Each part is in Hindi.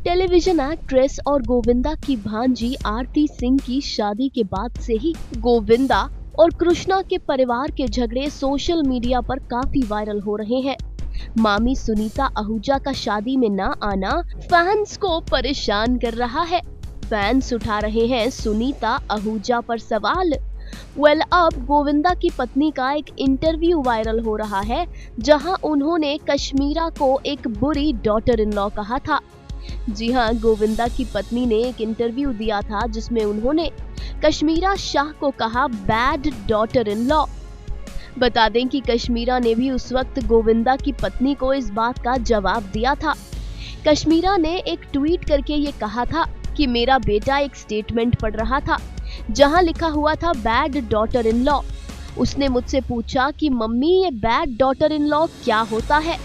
टेलीविजन एक्ट्रेस और गोविंदा की भांजी आरती सिंह की शादी के बाद से ही गोविंदा और कृष्णा के परिवार के झगड़े सोशल मीडिया पर काफी वायरल हो रहे हैं। मामी सुनीता आहूजा का शादी में ना आना फैंस को परेशान कर रहा है। फैंस उठा रहे हैं सुनीता आहूजा पर सवाल। अब गोविंदा की पत्नी का एक इंटरव्यू वायरल हो रहा है, जहां उन्होंने कश्मीरा को एक बुरी डॉटर इन लॉ कहा था। जी हां, गोविंदा की पत्नी ने एक इंटरव्यू दिया था जिसमें उन्होंने कश्मीरा शाह को कहा बैड डॉटर इन लॉ। बता दें कि कश्मीरा ने भी उस वक्त गोविंदा की पत्नी को इस बात का जवाब दिया था। कश्मीरा ने एक ट्वीट करके ये कहा था कि मेरा बेटा एक स्टेटमेंट पढ़ रहा था जहां लिखा हुआ था बैड डॉटर इन लॉ। उसने मुझसे पूछा कि मम्मी ये बैड डॉटर इन लॉ क्या होता है,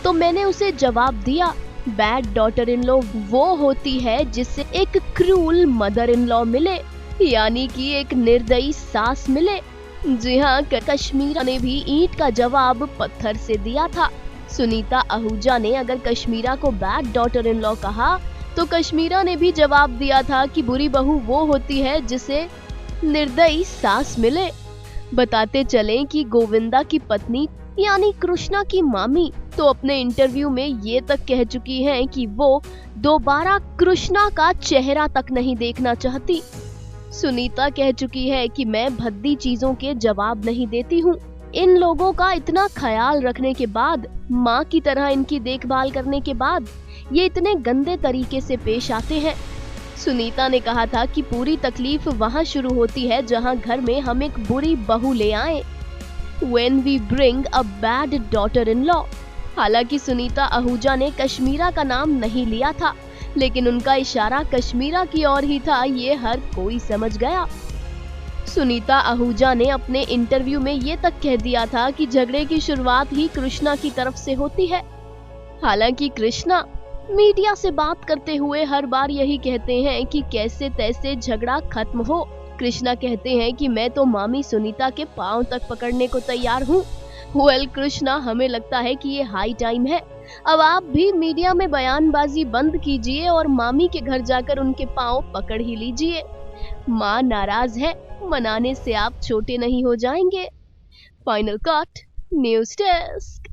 तो मैंने उसे जवाब दिया बैड डॉटर इन लॉ वो होती है जिससे एक क्रूल मदर इन लॉ मिले, यानी कि एक निर्दयी सास मिले। जी हाँ, कश्मीरा ने भी ईंट का जवाब पत्थर से दिया था। सुनीता आहूजा ने अगर कश्मीरा को बैड डॉटर इन लॉ कहा तो कश्मीरा ने भी जवाब दिया था कि बुरी बहू वो होती है जिसे निर्दयी सास मिले। बताते चलें कि गोविंदा की पत्नी यानी कृष्णा की मामी तो अपने इंटरव्यू में ये तक कह चुकी हैं कि वो दोबारा कृष्णा का चेहरा तक नहीं देखना चाहती। सुनीता कह चुकी है कि मैं भद्दी चीजों के जवाब नहीं देती हूँ। इन लोगों का इतना ख्याल रखने के बाद, माँ की तरह इनकी देखभाल करने के बाद ये इतने गंदे तरीके से पेश आते हैं। सुनीता ने कहा था कि पूरी तकलीफ वहाँ शुरू होती है जहाँ घर में हम एक बुरी बहू ले आए, When we bring a bad daughter-in-law। हालांकि सुनीता आहूजा ने कश्मीरा का नाम नहीं लिया था, लेकिन उनका इशारा कश्मीरा की ओर ही था, ये हर कोई समझ गया। सुनीता आहूजा ने अपने इंटरव्यू में ये तक कह दिया था कि झगड़े की शुरुआत ही कृष्णा की तरफ से होती है। हालांकि कृष्णा मीडिया से बात करते हुए हर बार यही कहते हैं कि कैसे तैसे झगड़ा खत्म हो। कृष्णा कहते हैं कि मैं तो मामी सुनीता के पांव तक पकड़ने को तैयार हूँ। कृष्णा, हमें लगता है कि ये हाई टाइम है, अब आप भी मीडिया में बयानबाजी बंद कीजिए और मामी के घर जाकर उनके पांव पकड़ ही लीजिए। माँ नाराज है, मनाने से आप छोटे नहीं हो जाएंगे। Final cut, news desk.